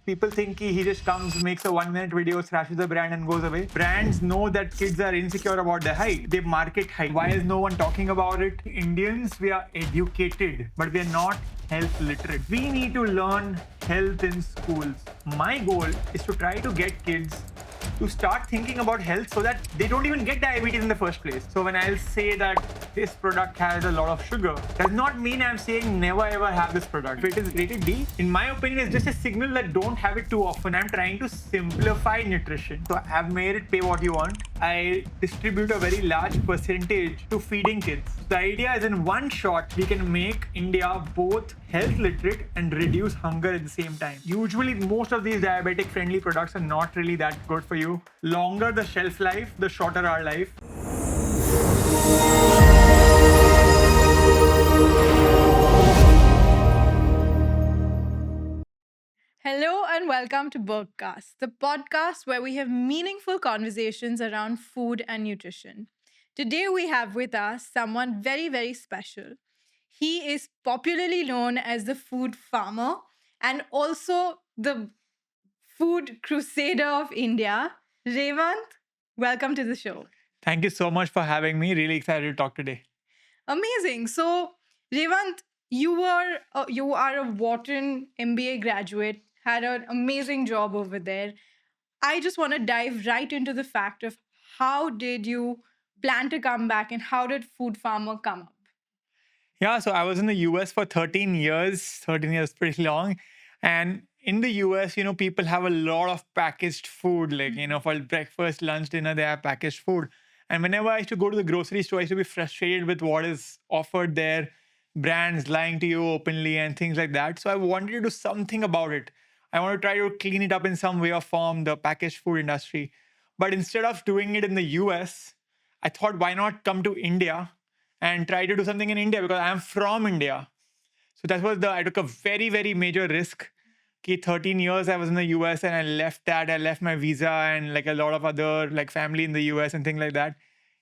People think he just comes, makes a 1 minute video, thrashes the brand and goes away. Brands know that kids are insecure about their height. They market height. Why is no one talking about it? Indians, we are educated, but we are not health literate. We need to learn health in schools. My goal is to try to get kids to start thinking about health so that they don't even get diabetes in the first place. So when I'll say that this product has a lot of sugar, does not mean I'm saying never ever have this product. If it is rated D, in my opinion, it's just a signal that don't have it too often. I'm trying to simplify nutrition. So I've made it pay what you want. I distribute a very large percentage to feeding kids. The idea is in one shot, we can make India both health literate and reduce hunger at the same time. Usually, most of these diabetic friendly products are not really that good for you. Longer the shelf life, the shorter our life. Hello and welcome to BergCast, the podcast where we have meaningful conversations around food and nutrition. Today we have with us someone very, very special. He is popularly known as the food farmer and also the food crusader of India. Revant, welcome to the show. Thank you so much for having me. Really excited to talk today. Amazing. So, Revant, you are a Wharton MBA graduate, had an amazing job over there. I just want to dive right into the fact of how did you plan to come back and how did Food Farmer come up? Yeah, so I was in the US for 13 years. 13 years, pretty long. And in the US, people have a lot of packaged food, like, for breakfast, lunch, dinner, they have packaged food. And whenever I used to go to the grocery store, I used to be frustrated with what is offered there, brands lying to you openly and things like that. So I wanted to do something about it. I want to try to clean it up in some way or form, the packaged food industry. But instead of doing it in the US, I thought, why not come to India and try to do something in India because I'm from India. So I took a very, very major risk. 13 years I was in the US and I left that. I left my visa and like a lot of other like family in the US and things like that.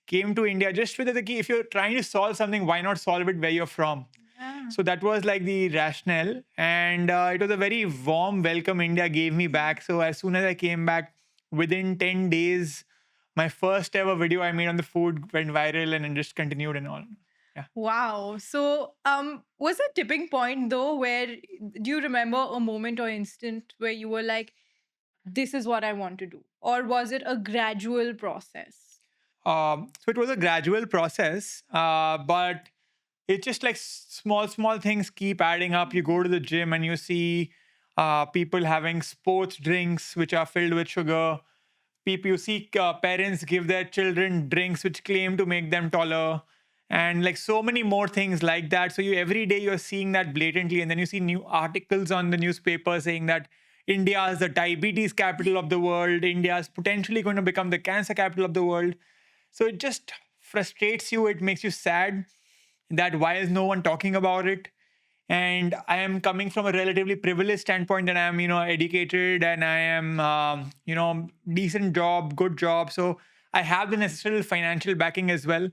Came to India just with the key. If you're trying to solve something, why not solve it where you're from? Yeah. So that was like the rationale. And it was a very warm welcome India gave me back. So as soon as I came back, within 10 days, my first ever video I made on the food went viral and it just continued and all. Yeah. Wow. So, was a tipping point though where do you remember a moment or instant where you were like, this is what I want to do? Or was it a gradual process? So it was a gradual process, but it's just like small things keep adding up. You go to the gym and you see people having sports drinks which are filled with sugar. People, you see parents give their children drinks which claim to make them taller, and like so many more things like that. So you every day you're seeing that blatantly, and then you see new articles on the newspaper saying that India is the diabetes capital of the world. India is potentially going to become the cancer capital of the world. So it just frustrates you. It makes you sad that why is no one talking about it? And I am coming from a relatively privileged standpoint, and I am, educated, and I am, decent job, good job. So I have the necessary financial backing as well.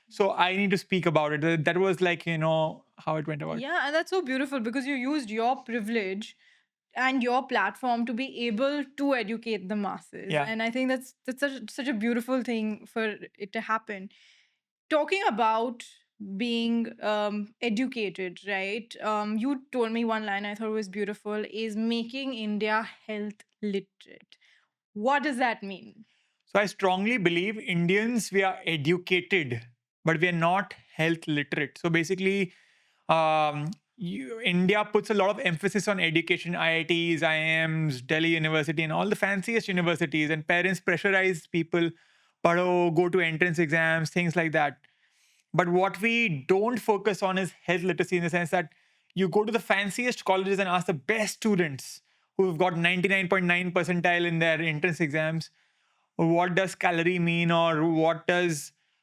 So I need to speak about it. That was like, how it went about. Yeah, and that's so beautiful because you used your privilege and your platform to be able to educate the masses. Yeah. And I think that's such a beautiful thing for it to happen. Talking about being educated, right? You told me one line I thought was beautiful is making India health literate. What does that mean? So I strongly believe Indians, we are educated, but we are not health literate. So basically, India puts a lot of emphasis on education, IITs, IIMs, Delhi University, and all the fanciest universities. And parents pressurize people, paro, go to entrance exams, things like that. But what we don't focus on is health literacy in the sense that you go to the fanciest colleges and ask the best students who've got 99.9 percentile in their entrance exams, what does calorie mean, or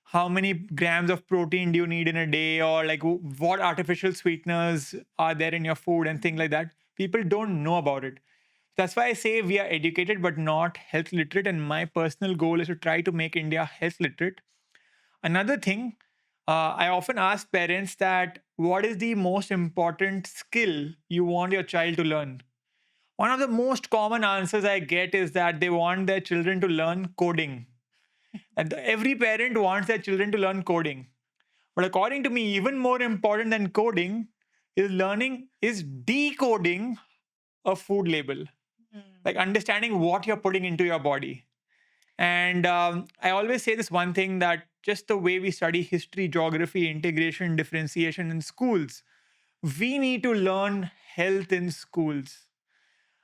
how many grams of protein do you need in a day, or like what artificial sweeteners are there in your food and things like that. People don't know about it. That's why I say we are educated but not health literate, and my personal goal is to try to make India health literate. Another thing, I often ask parents that what is the most important skill you want your child to learn? One of the most common answers I get is that they want their children to learn coding. And every parent wants their children to learn coding. But according to me, even more important than coding is decoding a food label, like understanding what you're putting into your body. And I always say this one thing, that just the way we study history, geography, integration, differentiation in schools, we need to learn health in schools.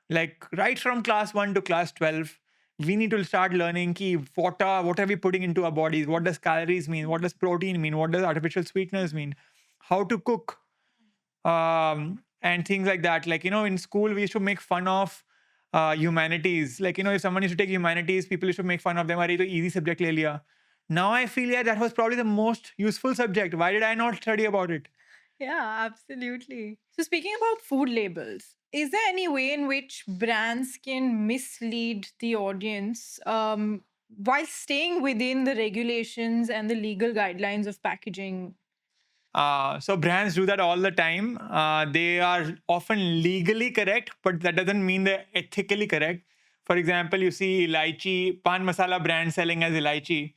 Like right from class 1 to class 12, we need to start learning ki what are we putting into our bodies, what does calories mean, what does protein mean, what does artificial sweeteners mean, how to cook, and things like that. Like, in school we used to make fun of humanities. Like, if someone used to take humanities, people used to make fun of them. Are easy subject le liya. Now I feel, yeah, that was probably the most useful subject. Why did I not study about it? Yeah, absolutely. So, speaking about food labels, is there any way in which brands can mislead the audience while staying within the regulations and the legal guidelines of packaging? So brands do that all the time. They are often legally correct, but that doesn't mean they're ethically correct. For example, you see Elaichi, Pan Masala brand selling as Elaichi.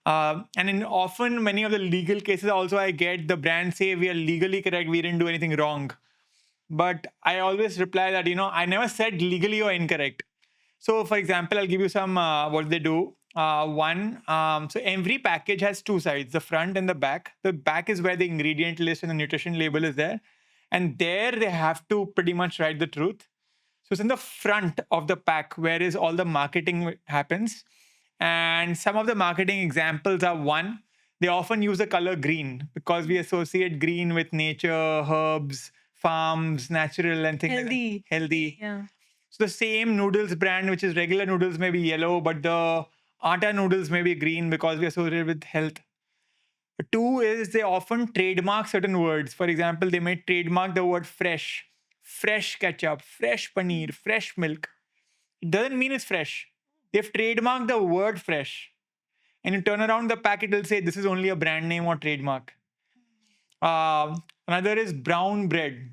And in often many of the legal cases also, I get the brand say we are legally correct, we didn't do anything wrong. But I always reply that, I never said legally or incorrect. So, for example, I'll give you some what they do. One, so every package has two sides, the front and the back. The back is where the ingredient list and the nutrition label is there. And there they have to pretty much write the truth. So it's in the front of the pack where is all the marketing happens. And some of the marketing examples are: one, they often use the color green because we associate green with nature, herbs, farms, natural, and things like that. Healthy. Healthy. Yeah. So the same noodles brand, which is regular noodles, may be yellow, but the atta noodles may be green because we associate it with health. Two is they often trademark certain words. For example, they may trademark the word fresh, fresh ketchup, fresh paneer, fresh milk. It doesn't mean it's fresh. They've trademarked the word fresh. And you turn around the pack, it will say this is only a brand name or trademark. Another is brown bread.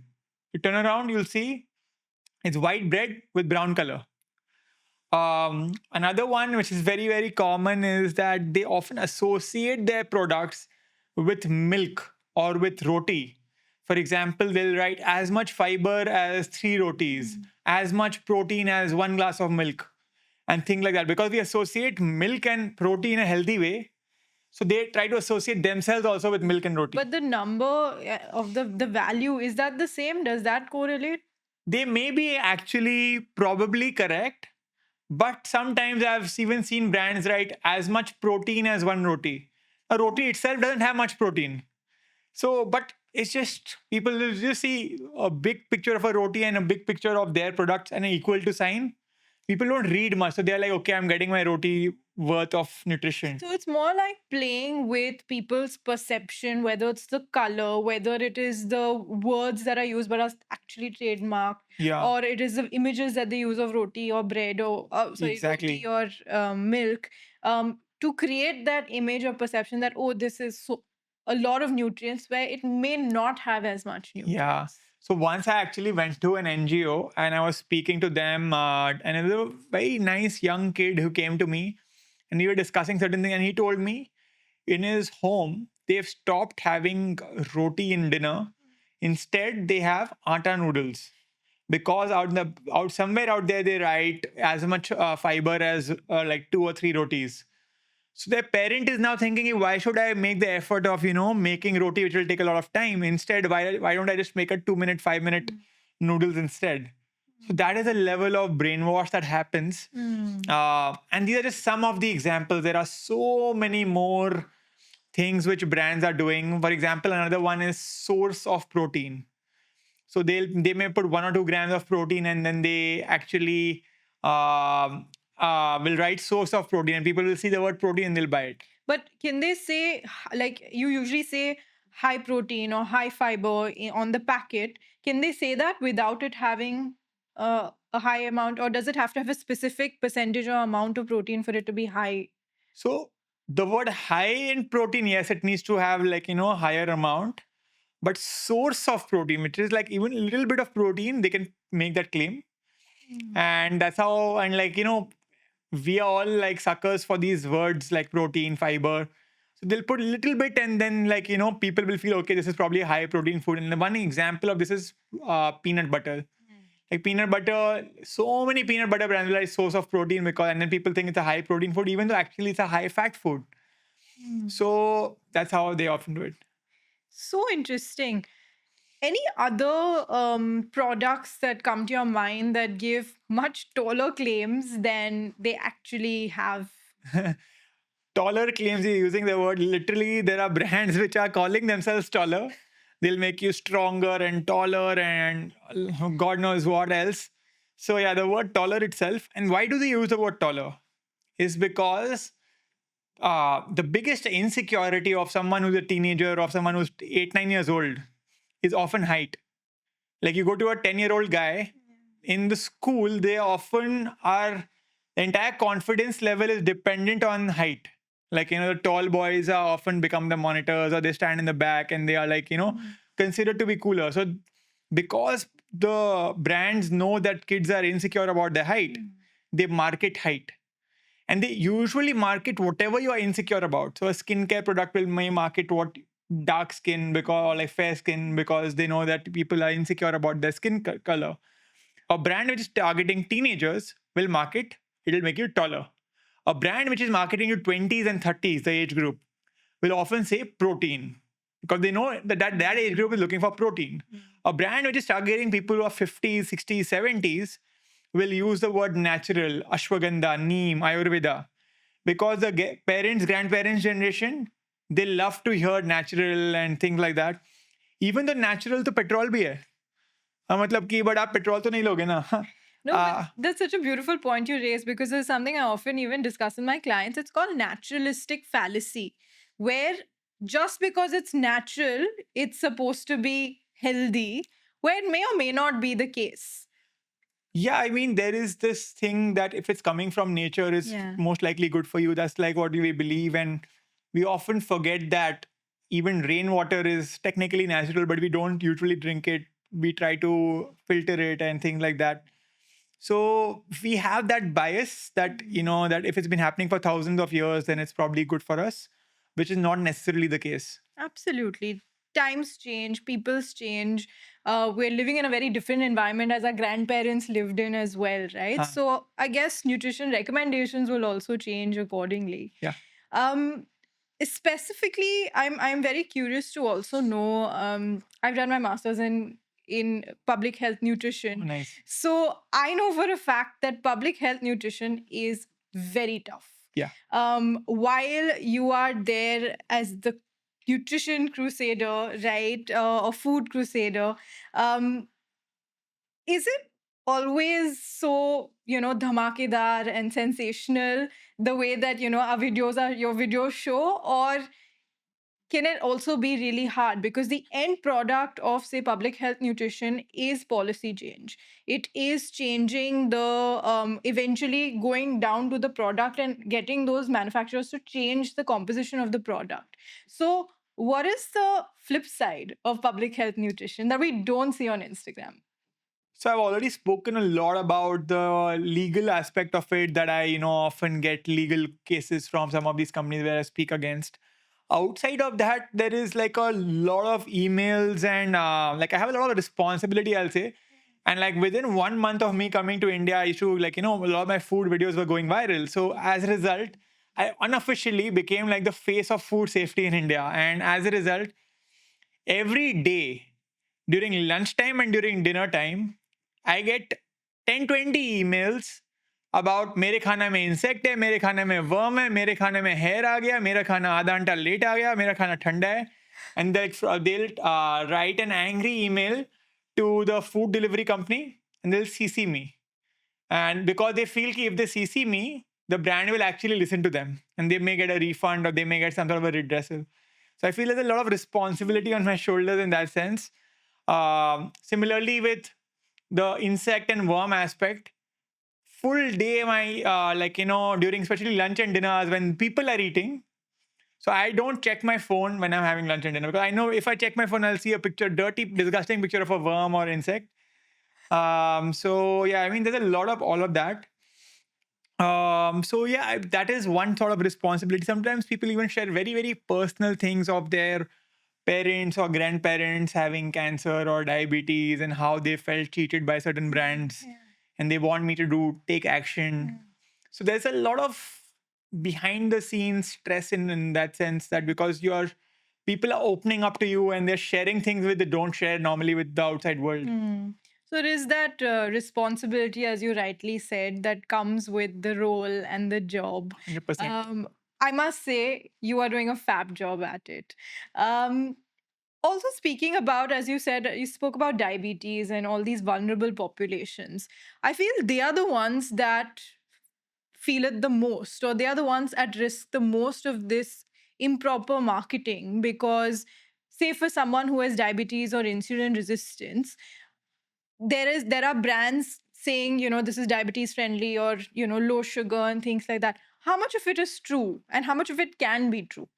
You turn around, you'll see it's white bread with brown color. Another one, which is very, very common, is that they often associate their products with milk or with roti. For example, they'll write as much fiber as three rotis, as much protein as one glass of milk, and things like that. Because we associate milk and protein in a healthy way, so they try to associate themselves also with milk and roti. But the number of the value, is that the same? Does that correlate? They may be actually probably correct, but sometimes I've even seen brands write as much protein as one roti. A roti itself doesn't have much protein. So, but it's just people will just see a big picture of a roti and a big picture of their products and an equal to sign. People don't read much. So they're like, okay, I'm getting my roti worth of nutrition. So it's more like playing with people's perception, whether it's the color, whether it is the words that are used but are actually trademarked, Yeah, or it is the images that they use of roti or bread or exactly. roti or milk, to create that image or perception that, oh, this is a lot of nutrients where it may not have as much nutrients. Yeah. So once I actually went to an NGO and I was speaking to them, and it was a very nice young kid who came to me, and we were discussing certain things, and he told me in his home they've stopped having roti in dinner. Instead, they have atta noodles because out somewhere out there they write as much fiber as like two or three rotis. So their parent is now thinking, why should I make the effort of, making roti, which will take a lot of time? Instead, why don't I just make a 2 minute, 5 minute noodles instead? So that is a level of brainwash that happens. And these are just some of the examples. There are so many more things which brands are doing. For example, another one is source of protein. So they may put 1 or 2 grams of protein, and then they actually will write source of protein, and people will see the word protein and they'll buy it. But can they say, like you usually say, high protein or high fiber on the packet? Can they say that without it having a high amount, or does it have to have a specific percentage or amount of protein for it to be high? So the word high in protein, yes, it needs to have like, a higher amount. But source of protein, which is like even a little bit of protein, they can make that claim. And that's how, and like, we are all like suckers for these words like protein, fiber. So they'll put a little bit, and then like, people will feel, okay, this is probably a high protein food. And the one example of this is peanut butter. Like peanut butter, so many peanut butter brands are a source of protein, because, and then people think it's a high protein food, even though actually it's a high fat food. So that's how they often do it. So interesting. Any other products that come to your mind that give much taller claims than they actually have? Taller claims, you're using the word literally. There are brands which are calling themselves taller. They'll make you stronger and taller and God knows what else. So yeah, the word taller itself. And why do they use the word taller? Is because the biggest insecurity of someone who's a teenager, of someone who's 8, 9 years old, is often height. Like you go to a 10-year-old guy in the school, they often are, the entire confidence level is dependent on height. Like, the tall boys are often become the monitors, or they stand in the back and they are like, considered to be cooler. So because the brands know that kids are insecure about their height, they market height. And they usually market whatever you are insecure about. So a skincare product may market what dark skin, because, or like fair skin, because they know that people are insecure about their skin color. A brand which is targeting teenagers will market, it'll make you taller. A brand which is marketing you 20s and 30s, the age group, will often say protein, because they know that age group is looking for protein. A brand which is targeting people who are 50s, 60s, 70s will use the word natural, ashwagandha, neem, ayurveda, because the parents, grandparents generation, they love to hear natural and things like that. Even the natural to petrol bhi hai. मतलब कि but आप petrol तो नहीं लोगे ना. No, but that's such a beautiful point you raise, because there's something I often even discuss with my clients. It's called naturalistic fallacy, where just because it's natural, it's supposed to be healthy, where it may or may not be the case. Yeah, I mean, there is this thing that if it's coming from nature, it's most likely good for you. That's like what we believe. And we often forget that even rainwater is technically natural, but we don't usually drink it. We try to filter it and things like that. So we have that bias that, that if it's been happening for thousands of years, then it's probably good for us, which is not necessarily the case. Absolutely. Times change, people's change. We're living in a very different environment as our grandparents lived in as well, right? So I guess nutrition recommendations will also change accordingly. Yeah. Specifically, I'm very curious to also know. I've done my master's in public health nutrition. Oh, nice. So I know for a fact that public health nutrition is very tough. Yeah. While you are there as the nutrition crusader, right, or food crusader, is it always so, dhamakedar and sensational the way that, your videos show? Or can it also be really hard, because the end product of, say, public health nutrition is policy change? It is changing the eventually going down to the product and getting those manufacturers to change the composition of the product. So what is the flip side of public health nutrition that we don't see on Instagram? So I've already spoken a lot about the legal aspect of it, that I, often get legal cases from some of these companies where I speak against. Outside of that, there is like a lot of emails, and like I have a lot of responsibility, I'll say. And like within 1 month of me coming to India, I used to, like, a lot of my food videos were going viral. So as a result, I unofficially became like the face of food safety in India. And as a result, every day during lunchtime and during dinner time, I get 10-20 emails about मेरे खाना में insect है, मेरे खाने में worm है, मेरे खाने में हेयर आ गया, मेरा खाना आधा घंटा लेट आ गया, मेरा खाना ठंडा है. And they'll write an angry email to the food delivery company, and they'll CC me. And because they feel कि if they CC me, the brand will actually listen to them, and they may get a refund, or they may get some sort of a redressal. So I feel there's a lot of responsibility on my shoulders in that sense. Similarly, with the insect and worm aspect, full day my during especially lunch and dinners when people are eating. So I don't check my phone when I'm having lunch and dinner, because I know if I check my phone, I'll see a picture, dirty, disgusting picture of a worm or insect. So yeah, I mean, there's a lot of all of that. So yeah, that is one sort of responsibility. Sometimes people even share very, very personal things of their parents or grandparents having cancer or diabetes and how they felt cheated by certain brands, Yeah. and they want me to take action. So there's a lot of behind the scenes stress in that sense, that because you're people are opening up to you and they're sharing things with they don't share normally with the outside world. So it is that responsibility, as you rightly said, that comes with the role and the job. 100%. I must say, you are doing a fab job at it. Um, Also, speaking about, as you said, you spoke about diabetes and all these vulnerable populations. I feel they are the ones that feel it the most, or they are the ones at risk the most of this improper marketing. Because, say, for someone who has diabetes or insulin resistance, there are brands saying, this is diabetes friendly, or low sugar and things like that. How much of it is true, and how much of it can be true?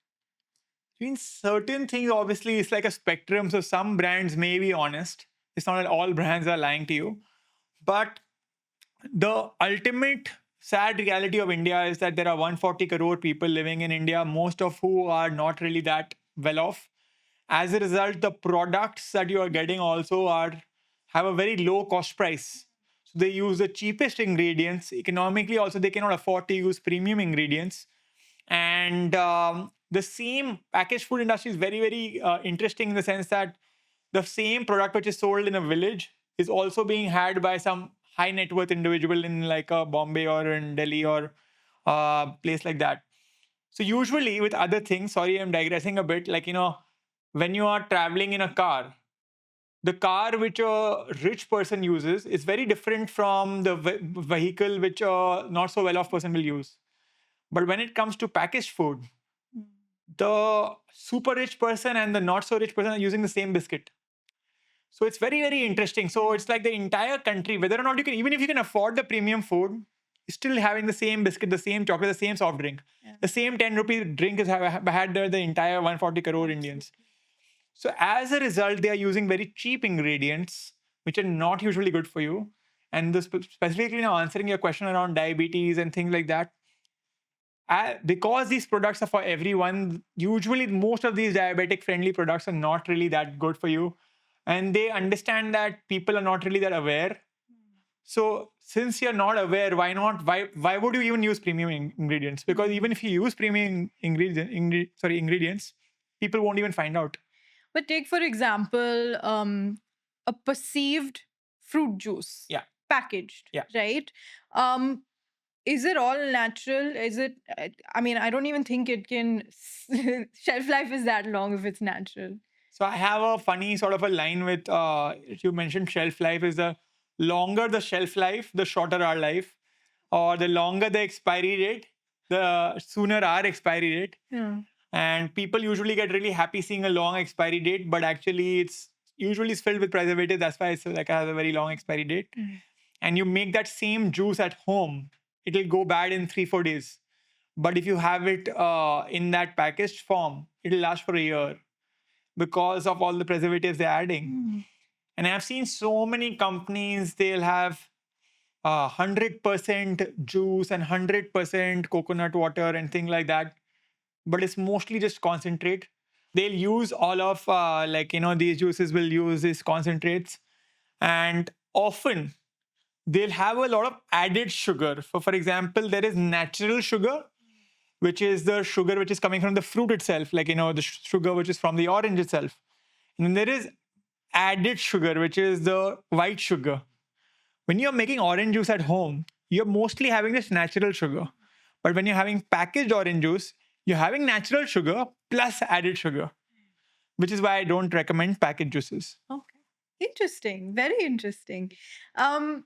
I mean, certain things obviously it's like a spectrum. So some brands may be honest. It's not that all brands are lying to you. But the ultimate sad reality of India is that there are 140 crore people living in India, most of who are not really that well off. As a result, the products that you are getting also are have a very low cost price. So they use the cheapest ingredients. Economically, also they cannot afford to use premium ingredients. And the same packaged food industry is very, very interesting in the sense that the same product which is sold in a village is also being had by some high net worth individual in like a Bombay or in Delhi or place like that. So usually with other things, sorry, I'm digressing a bit. Like when you are traveling in a car, the car which a rich person uses is very different from the vehicle which a not so well off person will use. But when it comes to packaged food, the super rich person and the not so rich person are using the same biscuit. So it's very, very interesting. So it's like the entire country, whether or not you can, even if you can afford the premium food, you're still having the same biscuit, the same chocolate, the same soft drink. The same 10 rupee drink is had the entire 140 crore Indians. So as a result, they are using very cheap ingredients, which are not usually good for you. And specifically now answering your question around diabetes and things like that, because these products are for everyone, usually most of these diabetic friendly products are not really that good for you. And they understand that people are not really that aware. So since you're not aware, why not? Why would you even use premium ingredients? Because even if you use premium ingredients, people won't even find out. But take, for example, a perceived fruit juice. Yeah. Packaged. Yeah. Right? Um, is it all natural? Is it? I mean, I don't even think it can. Shelf life is that long if it's natural. So I have a funny sort of a line with you mentioned shelf life is the longer the shelf life, the shorter our life, or the longer the expiry date, the sooner our expiry date. Yeah. And people usually get really happy seeing a long expiry date, but actually it's usually it's filled with preservatives. That's why it's like has a very long expiry date. And you make that same juice at home, it'll go bad in 3-4 days. But if you have it in that packaged form, it'll last for a year because of all the preservatives they're adding. And I've seen so many companies, they'll have 100% juice and 100% coconut water and things like that. But it's mostly just concentrate. They'll use all of these juices will use these concentrates. And often they'll have a lot of added sugar. For example, there is natural sugar, which is the sugar which is coming from the fruit itself, like the sugar which is from the orange itself. And then there is added sugar, which is the white sugar. When you're making orange juice at home, you're mostly having this natural sugar. But when you're having packaged orange juice, you're having natural sugar plus added sugar, which is why I don't recommend packaged juices. Okay. Interesting. Very interesting. I'm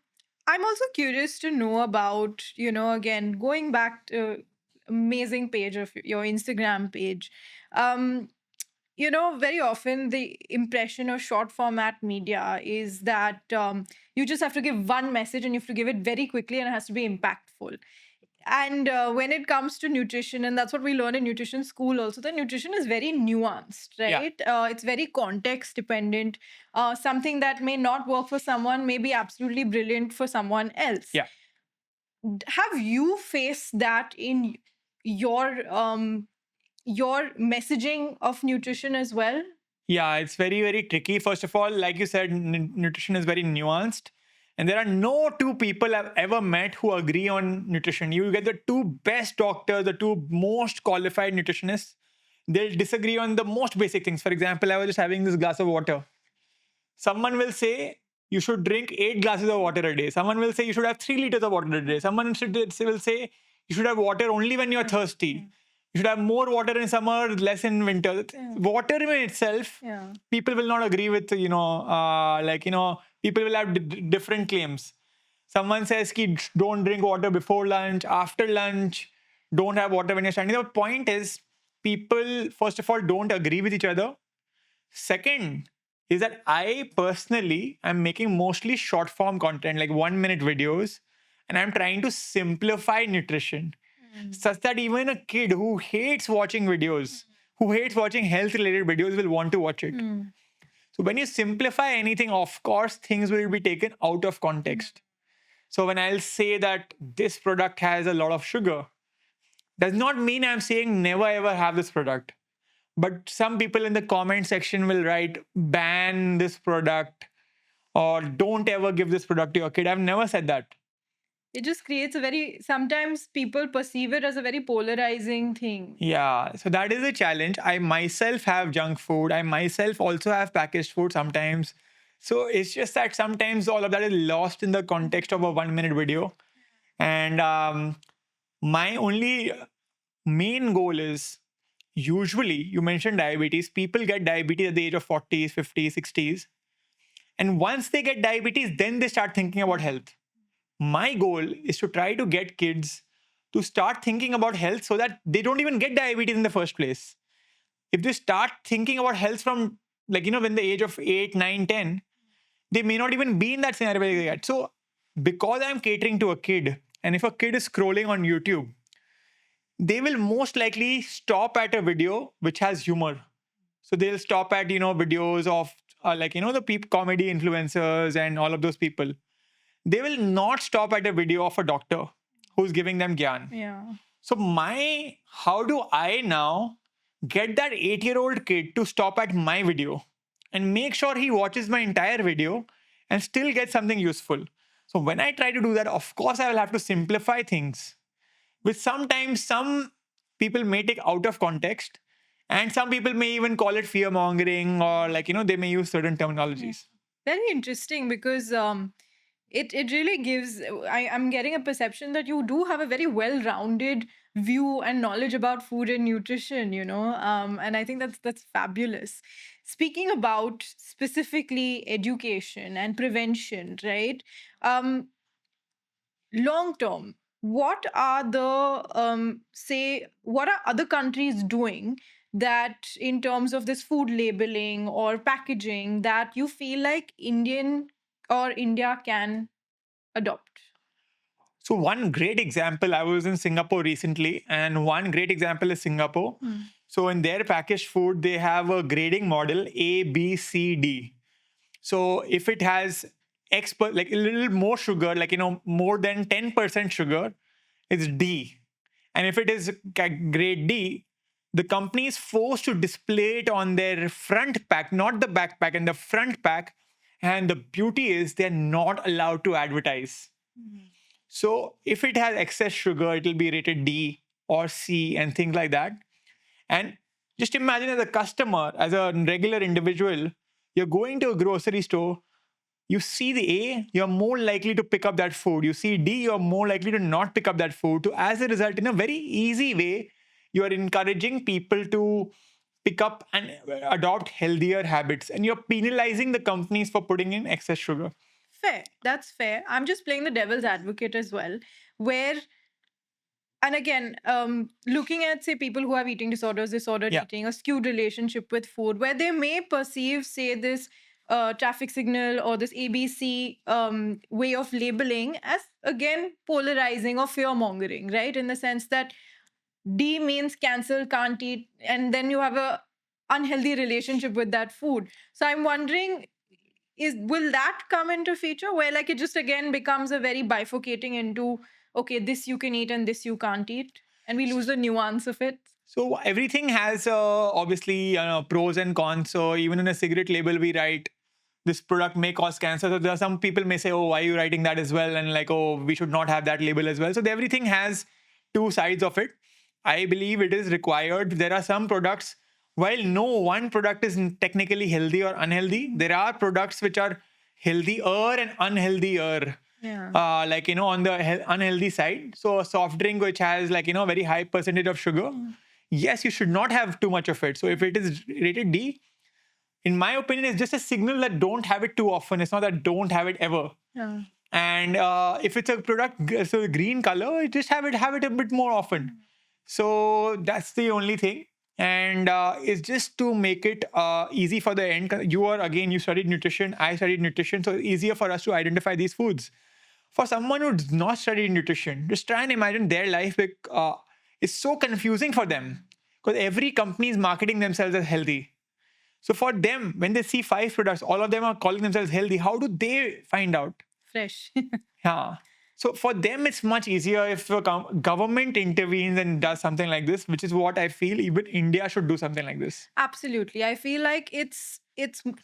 also curious to know about, again, going back to amazing page of your Instagram page. Um, very often the impression of short format media is that you just have to give one message and you have to give it very quickly and it has to be impactful. And when it comes to nutrition, and that's what we learn in nutrition school also, the nutrition is very nuanced, Yeah. right? It's very context dependent. Something that may not work for someone may be absolutely brilliant for someone else. Yeah. Have you faced that in your your messaging of nutrition as well? Yeah, it's very, very tricky. First of all, like you said, nutrition is very nuanced. And there are no two people I've ever met who agree on nutrition. You get the two best doctors, the two most qualified nutritionists. They'll disagree on the most basic things. For example, I was just having this glass of water. Someone will say you should drink 8 glasses of water a day. Someone will say you should have 3 liters of water a day. Someone will say you should have water only when you're thirsty. You should have more water in summer, less in winter. Water in itself, Yeah. people will not agree with, people will have different claims. Someone says, ki, don't drink water before lunch, after lunch, don't have water when you're standing. The point is, people, first of all, don't agree with each other. Second is that I personally am making mostly short form content, like 1 minute videos, and I'm trying to simplify nutrition such that even a kid who hates watching videos, who hates watching health related videos, will want to watch it. So when you simplify anything, of course, things will be taken out of context. So when I'll say that this product has a lot of sugar, does not mean I'm saying never ever have this product. But some people in the comment section will write, ban this product or don't ever give this product to your kid. I've never said that. It just creates a very, sometimes people perceive it as a very polarizing thing. Yeah, so that is a challenge. I myself have junk food. I myself also have packaged food sometimes. So it's just that sometimes all of that is lost in the context of a 1 minute video. And my only main goal is, usually, you mentioned diabetes, people get diabetes at the age of 40s, 50s, 60s. And once they get diabetes, then they start thinking about health. My goal is to try to get kids to start thinking about health so that they don't even get diabetes in the first place. If they start thinking about health from, when the age of 8, 9, 10, they may not even be in that scenario where they get. So because I'm catering to a kid, and if a kid is scrolling on YouTube, they will most likely stop at a video which has humor. So they'll stop at, videos of the comedy influencers and all of those people. They will not stop at a video of a doctor who's giving them gyan. Yeah. So how do I now get that 8-year-old kid to stop at my video and make sure he watches my entire video and still get something useful? So when I try to do that, of course, I will have to simplify things, which sometimes some people may take out of context, and some people may even call it fear mongering, or they may use certain terminologies. Very interesting, because it really gives, I'm getting a perception that you do have a very well-rounded view and knowledge about food and nutrition, and I think that's fabulous. Speaking about specifically education and prevention, right? Long term, what are the say what are other countries doing that, in terms of this food labeling or packaging, that you feel like Indian or India can adopt? So one great example, I was in Singapore recently, and one great example is Singapore. So in their packaged food, they have a grading model A, B, C, D. So if it has like a little more sugar, more than 10% sugar, it's D. And if it is grade D, the company is forced to display it on their front pack, not the backpack, and the front pack. And the beauty is they're not allowed to advertise. So if it has excess sugar, it will be rated D or C and things like that. And just imagine, as a customer, as a regular individual, you're going to a grocery store, you see the A, you're more likely to pick up that food. You see D, you're more likely to not pick up that food. So as a result, in a very easy way, you are encouraging people to pick up and adopt healthier habits. And you're penalizing the companies for putting in excess sugar. Fair, that's fair. I'm just playing the devil's advocate as well, where, and again, looking at, say, people who have eating disorders, disordered Yeah. eating, a skewed relationship with food, where they may perceive, say, this traffic signal or this ABC way of labeling as again polarizing or fear mongering, right? In the sense that D means cancel, can't eat, and then you have a unhealthy relationship with that food. So I'm wondering, is will that come into feature where like it just again becomes a very bifurcating into okay, this you can eat and this you can't eat, and we lose the nuance of it. So everything has obviously pros and cons. So even in a cigarette label, we write this product may cause cancer. So there are some people may say, oh, why are you writing that as well? And like, oh, we should not have that label as well. So everything has two sides of it. I believe it is required. There are some products, while no one product is technically healthy or unhealthy, there are products which are healthier and unhealthier. Yeah. Like, on the unhealthy side. So a soft drink which has like, very high percentage of sugar, yes, you should not have too much of it. So if it is rated D, in my opinion, it's just a signal that don't have it too often. It's not that don't have it ever. Yeah. And if it's a product, so green color, just have it a bit more often. So that's the only thing. And it's just to make it easy for the end. You studied nutrition, I studied nutrition. So it's easier for us to identify these foods. For someone who's not studied nutrition, just try and imagine their life. It's so confusing for them because every company is marketing themselves as healthy. So for them, when they see 5 products, all of them are calling themselves healthy. How do they find out? Fresh. Yeah. So for them, it's much easier if the government intervenes and does something like this, which is what I feel even India should do something like this. Absolutely. I feel like it's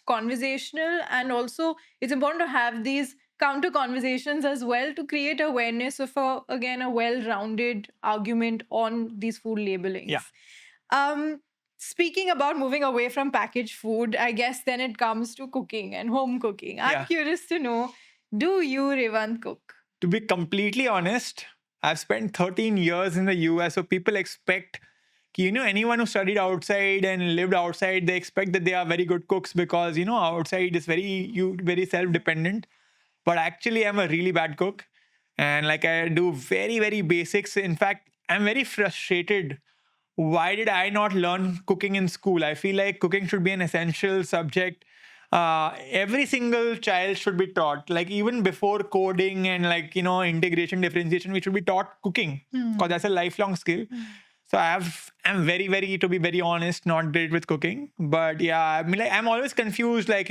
conversational, and also it's important to have these counter conversations as well to create awareness of a well-rounded argument on these food labelings. Yeah. Speaking about moving away from packaged food, I guess then it comes to cooking and home cooking. I'm Yeah. curious to know, do you, Revant, cook? To be completely honest, I've spent 13 years in the US, so people expect, anyone who studied outside and lived outside, they expect that they are very good cooks because, outside is very self-dependent. But actually, I'm a really bad cook. And like I do very, very basics. In fact, I'm very frustrated. Why did I not learn cooking in school? I feel like cooking should be an essential subject. Every single child should be taught, like even before coding and like integration, differentiation, we should be taught cooking because that's a lifelong skill. So I'm very, very, to be very honest, not great with cooking. But yeah, I mean, like I'm always confused, like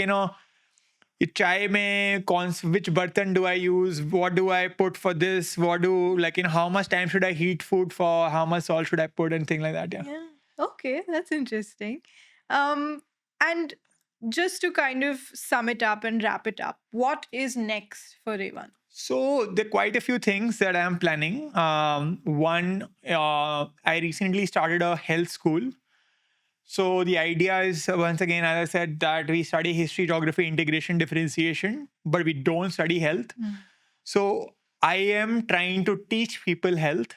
ये chai mein which bartan do I use? What do I put for this? How much time should I heat food for? How much salt should I put and things like that? Yeah. Yeah. Okay, that's interesting. And just to kind of sum it up and wrap it up, what is next for Revan? So there are quite a few things that I'm planning. One, I recently started a health school. So the idea is, once again, as I said, that we study history, geography, integration, differentiation, but we don't study health. So I am trying to teach people health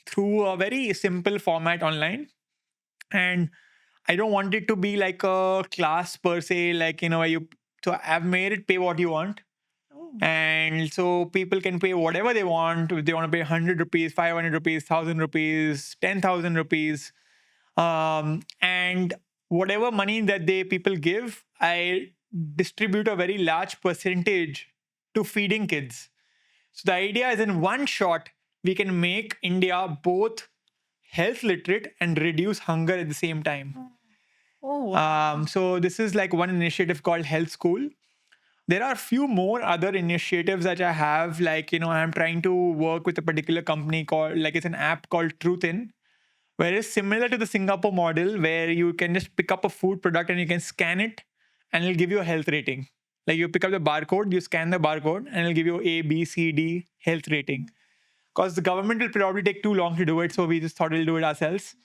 through a very simple format online. And I don't want it to be like a class per se, like, so I've made it pay what you want. And so people can pay whatever they want. If they want to pay 100 rupees, 500 rupees, 1,000 rupees, 10,000 rupees. And whatever money that people give, I distribute a very large percentage to feeding kids. So the idea is in one shot, we can make India both health literate and reduce hunger at the same time. Oh, wow. So this is like one initiative called Health School. There are a few more other initiatives that I have, like, I'm trying to work with a particular company called, like, it's an app called Truthin, where it's similar to the Singapore model, where you can just pick up a food product and you can scan it and it'll give you a health rating. Like you pick up the barcode, you scan the barcode and it'll give you A, B, C, D health rating. Because the government will probably take too long to do it, so we just thought we'll do it ourselves.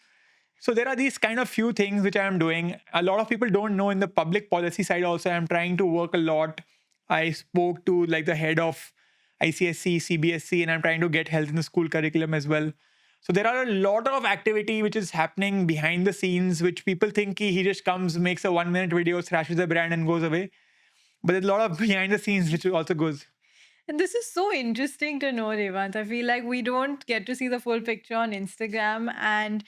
So there are these kind of few things which I'm doing. A lot of people don't know in the public policy side also, I'm trying to work a lot. I spoke to like the head of ICSC, CBSC, and I'm trying to get health in the school curriculum as well. So there are a lot of activity which is happening behind the scenes, which people think he just comes, makes a 1-minute video, thrashes the brand and goes away. But there's a lot of behind the scenes which also goes. And this is so interesting to know, Revant. I feel like we don't get to see the full picture on Instagram. And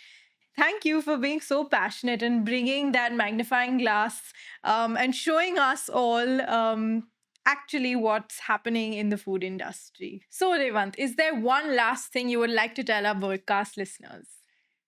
Thank you for being so passionate and bringing that magnifying glass and showing us all actually what's happening in the food industry. So, Revant, is there one last thing you would like to tell our broadcast listeners?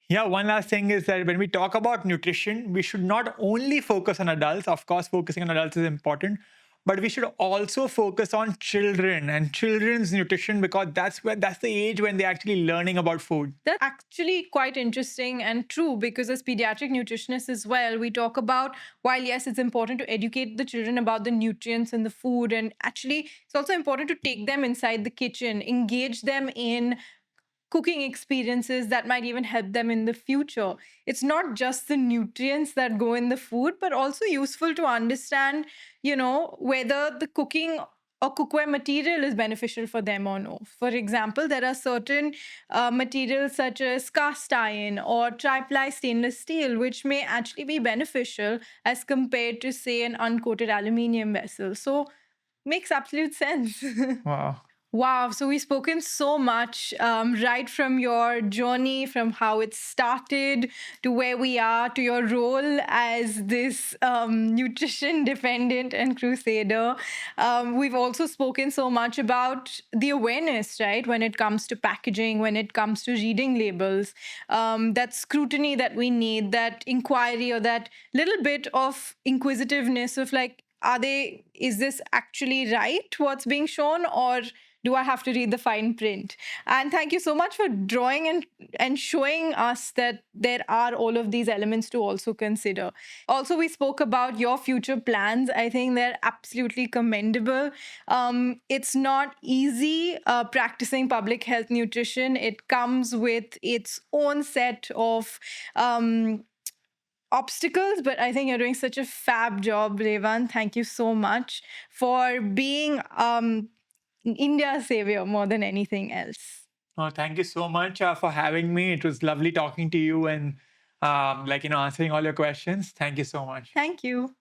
Yeah, one last thing is that when we talk about nutrition, we should not only focus on adults. Of course, focusing on adults is important, but we should also focus on children and children's nutrition because that's the age when they're actually learning about food. That's actually quite interesting and true because, as pediatric nutritionists as well, we talk about while, yes, it's important to educate the children about the nutrients in the food, and actually, it's also important to take them inside the kitchen, engage them in cooking experiences that might even help them in the future. It's not just the nutrients that go in the food, but also useful to understand, whether the cooking or cookware material is beneficial for them or no. For example, there are certain materials such as cast iron or triply stainless steel, which may actually be beneficial as compared to, say, an uncoated aluminium vessel. So, makes absolute sense. Wow. Wow. So we've spoken so much, right from your journey, from how it started to where we are, to your role as this nutrition defendant and crusader. We've also spoken so much about the awareness, right, when it comes to packaging, when it comes to reading labels, that scrutiny that we need, that inquiry or that little bit of inquisitiveness of like, is this actually right, what's being shown, or do I have to read the fine print? And thank you so much for drawing and showing us that there are all of these elements to also consider. Also, we spoke about your future plans. I think they're absolutely commendable. It's not easy practicing public health nutrition. It comes with its own set of obstacles, but I think you're doing such a fab job, Revan. Thank you so much for being India's savior more than anything else. Oh, thank you so much for having me. It was lovely talking to you and answering all your questions. Thank you so much. Thank you.